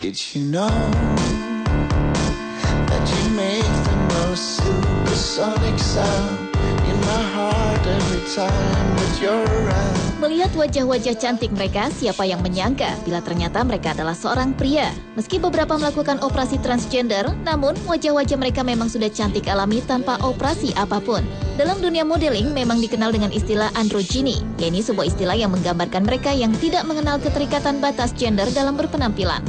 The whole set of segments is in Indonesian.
Did you know that you make the most supersonic sound in my heart every time that you're around? Melihat wajah-wajah cantik mereka, siapa yang menyangka bila ternyata mereka adalah seorang pria. Meski beberapa melakukan operasi transgender, namun wajah-wajah mereka memang sudah cantik alami tanpa operasi apapun. Dalam dunia modeling memang dikenal dengan istilah androgyny, yaitu sebuah istilah yang menggambarkan mereka yang tidak mengenal keterikatan batas gender dalam berpenampilan.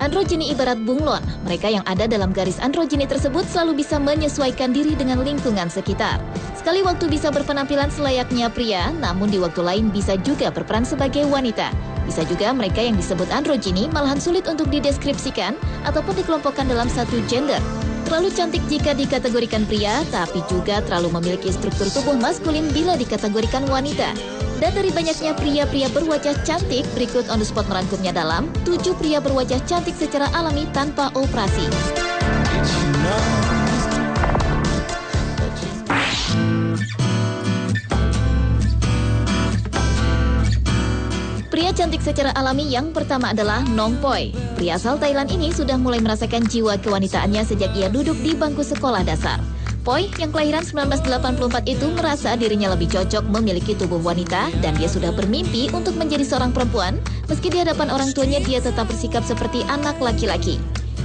Androgyny ibarat bunglon, mereka yang ada dalam garis androgyny tersebut selalu bisa menyesuaikan diri dengan lingkungan sekitar. Sekali waktu bisa berpenampilan selayaknya pria, namun di waktu lain bisa juga berperan sebagai wanita. Bisa juga mereka yang disebut androgyny malahan sulit untuk dideskripsikan ataupun dikelompokkan dalam satu gender. Terlalu cantik jika dikategorikan pria, tapi juga terlalu memiliki struktur tubuh maskulin bila dikategorikan wanita. Dan dari banyaknya pria-pria berwajah cantik, berikut On The Spot merangkumnya dalam 7 pria berwajah cantik secara alami tanpa operasi. Pria cantik secara alami yang pertama adalah Nong Poi. Pria asal Thailand ini sudah mulai merasakan jiwa kewanitaannya sejak ia duduk di bangku sekolah dasar. Poi yang kelahiran 1984 itu merasa dirinya lebih cocok memiliki tubuh wanita dan dia sudah bermimpi untuk menjadi seorang perempuan. Meski di hadapan orang tuanya dia tetap bersikap seperti anak laki-laki.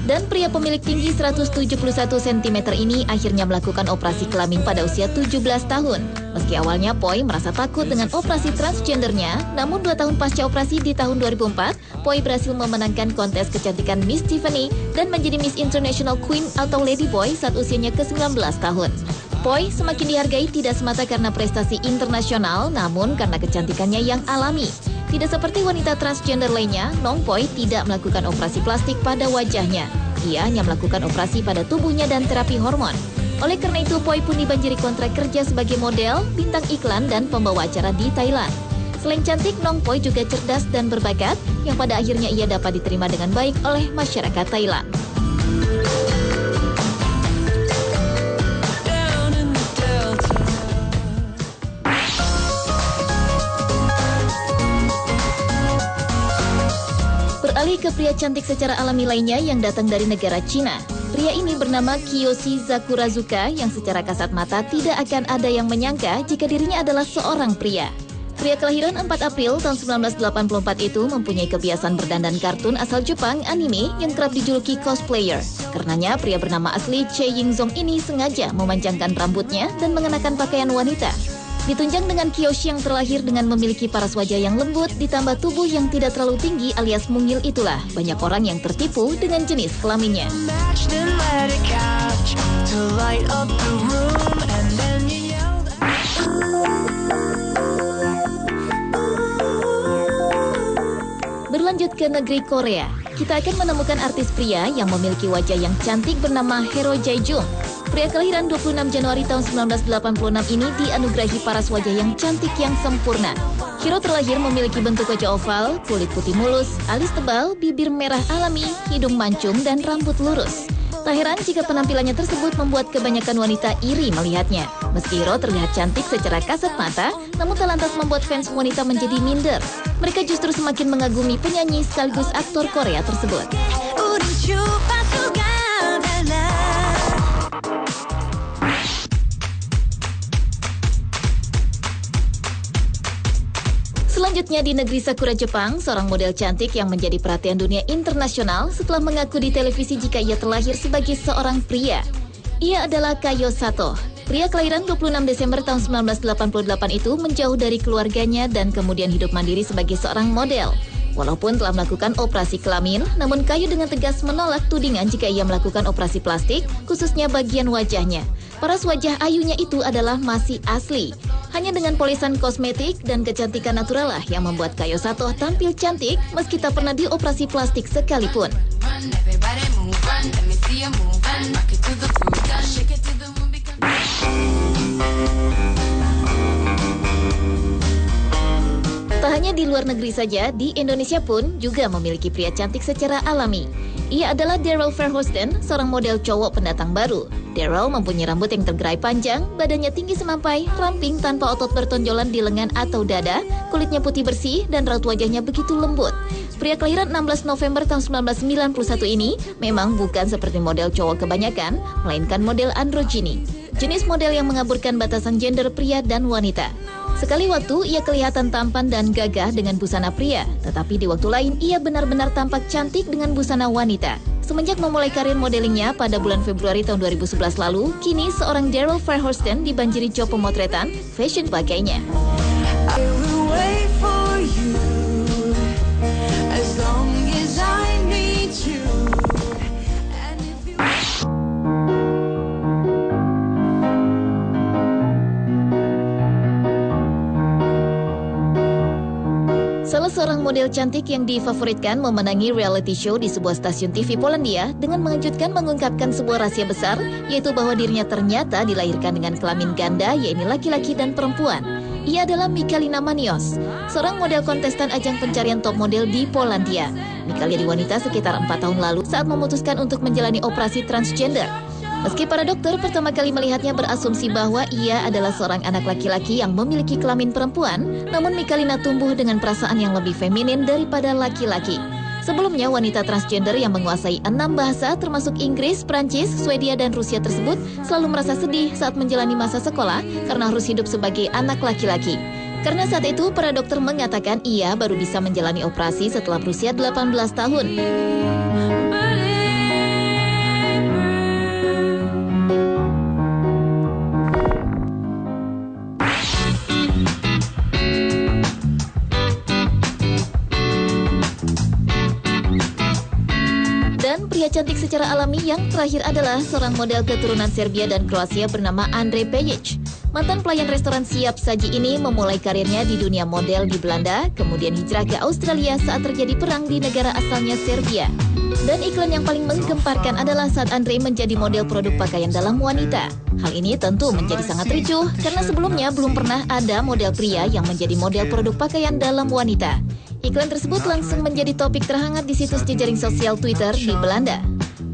Dan pria pemilik tinggi 171 cm ini akhirnya melakukan operasi kelamin pada usia 17 tahun. Meski awalnya Poi merasa takut dengan operasi transgendernya, namun 2 tahun pasca operasi di tahun 2004, Poi berhasil memenangkan kontes kecantikan Miss Tiffany dan menjadi Miss International Queen atau Lady Boy saat usianya ke-19 tahun. Poi semakin dihargai tidak semata karena prestasi internasional, namun karena kecantikannya yang alami. Tidak seperti wanita transgender lainnya, Nong Poi tidak melakukan operasi plastik pada wajahnya. Ia hanya melakukan operasi pada tubuhnya dan terapi hormon. Oleh karena itu, Poi pun dibanjiri kontrak kerja sebagai model, bintang iklan, dan pembawa acara di Thailand. Selain cantik, Nong Poi juga cerdas dan berbakat, yang pada akhirnya ia dapat diterima dengan baik oleh masyarakat Thailand. Beralih ke pria cantik secara alami lainnya yang datang dari negara Cina. Pria ini bernama Kiyoshi Sakurazuka yang secara kasat mata tidak akan ada yang menyangka jika dirinya adalah seorang pria. Pria kelahiran 4 April tahun 1984 itu mempunyai kebiasaan berdandan kartun asal Jepang anime yang kerap dijuluki cosplayer. Karenanya pria bernama asli Choi Ying-zong ini sengaja memanjangkan rambutnya dan mengenakan pakaian wanita. Ditunjang dengan Kiyoshi yang terlahir dengan memiliki paras wajah yang lembut ditambah tubuh yang tidak terlalu tinggi alias mungil itulah banyak orang yang tertipu dengan jenis kelaminnya. Berlanjut ke negeri Korea, kita akan menemukan artis pria yang memiliki wajah yang cantik bernama Hero Jae-jung. Pria kelahiran 26 Januari tahun 1986 ini dianugerahi paras wajah yang cantik yang sempurna. Hero terlahir memiliki bentuk wajah oval, kulit putih mulus, alis tebal, bibir merah alami, hidung mancung, dan rambut lurus. Tak heran jika penampilannya tersebut membuat kebanyakan wanita iri melihatnya. Meski Hero terlihat cantik secara kasat mata, namun tak lantas membuat fans wanita menjadi minder. Mereka justru semakin mengagumi penyanyi sekaligus aktor Korea tersebut. Selanjutnya di negeri Sakura Jepang, seorang model cantik yang menjadi perhatian dunia internasional setelah mengaku di televisi jika ia terlahir sebagai seorang pria. Ia adalah Kayo Sato. Pria kelahiran 26 Desember tahun 1988 itu menjauh dari keluarganya dan kemudian hidup mandiri sebagai seorang model. Walaupun telah melakukan operasi kelamin, namun Kayo dengan tegas menolak tudingan jika ia melakukan operasi plastik, khususnya bagian wajahnya. Paras wajah ayunya itu adalah masih asli. Hanya dengan polesan kosmetik dan kecantikan natural lah yang membuat Kayo Sato tampil cantik meski tak pernah dioperasi plastik sekalipun. Tak hanya di luar negeri saja, di Indonesia pun juga memiliki pria cantik secara alami. Ia adalah Daryl Verhoesten, seorang model cowok pendatang baru. Daryl mempunyai rambut yang tergerai panjang, badannya tinggi semampai, ramping tanpa otot bertonjolan di lengan atau dada, kulitnya putih bersih, dan raut wajahnya begitu lembut. Pria kelahiran 16 November tahun 1991 ini memang bukan seperti model cowok kebanyakan, melainkan model androgyny. Jenis model yang mengaburkan batasan gender pria dan wanita. Sekali waktu ia kelihatan tampan dan gagah dengan busana pria, tetapi di waktu lain ia benar-benar tampak cantik dengan busana wanita. Semenjak memulai karir modelingnya pada bulan Februari tahun 2011 lalu, kini seorang Daryl Verhoosten dibanjiri job pemotretan fashion pakainya. I will wait for you as long as I need you. And if you... Salah seorang model cantik yang difavoritkan memenangi reality show di sebuah stasiun TV Polandia dengan mengejutkan mengungkapkan sebuah rahasia besar, yaitu bahwa dirinya ternyata dilahirkan dengan kelamin ganda, yaitu laki-laki dan perempuan. Ia adalah Michalina Manios, seorang model kontestan ajang pencarian top model di Polandia. Michalina jadi wanita sekitar 4 tahun lalu saat memutuskan untuk menjalani operasi transgender. Meski para dokter pertama kali melihatnya berasumsi bahwa ia adalah seorang anak laki-laki yang memiliki kelamin perempuan, namun Michalina tumbuh dengan perasaan yang lebih feminin daripada laki-laki. Sebelumnya, wanita transgender yang menguasai 6 bahasa termasuk Inggris, Prancis, Swedia, dan Rusia tersebut selalu merasa sedih saat menjalani masa sekolah karena harus hidup sebagai anak laki-laki. Karena saat itu, para dokter mengatakan ia baru bisa menjalani operasi setelah berusia 18 tahun. Pria cantik secara alami yang terakhir adalah seorang model keturunan Serbia dan Kroasia bernama Andre Pejic. Mantan pelayan restoran siap saji ini memulai karirnya di dunia model di Belanda, kemudian hijrah ke Australia saat terjadi perang di negara asalnya Serbia. Dan iklan yang paling menggemparkan adalah saat Andre menjadi model produk pakaian dalam wanita. Hal ini tentu menjadi sangat ricuh karena sebelumnya belum pernah ada model pria yang menjadi model produk pakaian dalam wanita. Iklan tersebut langsung menjadi topik terhangat di situs jejaring sosial Twitter di Belanda.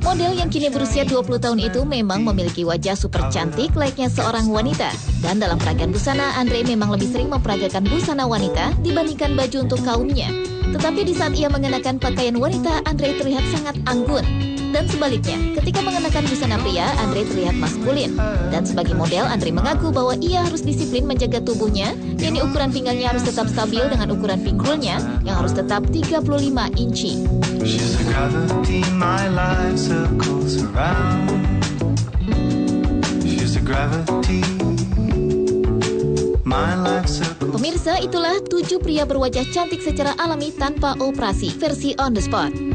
Model yang kini berusia 20 tahun itu memang memiliki wajah super cantik layaknya seorang wanita. Dan dalam peragaan busana, Andre memang lebih sering memperagakan busana wanita dibandingkan baju untuk kaumnya. Tetapi di saat ia mengenakan pakaian wanita, Andre terlihat sangat anggun. Dan sebaliknya, ketika mengenakan busana pria, Andre terlihat maskulin. Dan sebagai model, Andre mengaku bahwa ia harus disiplin menjaga tubuhnya, yakni ukuran pinggangnya harus tetap stabil dengan ukuran pinggulnya yang harus tetap 35 inci. She's the gravity my life circles around. She's the gravity my life circles. Pemirsa, itulah 7 pria berwajah cantik secara alami tanpa operasi versi On The Spot.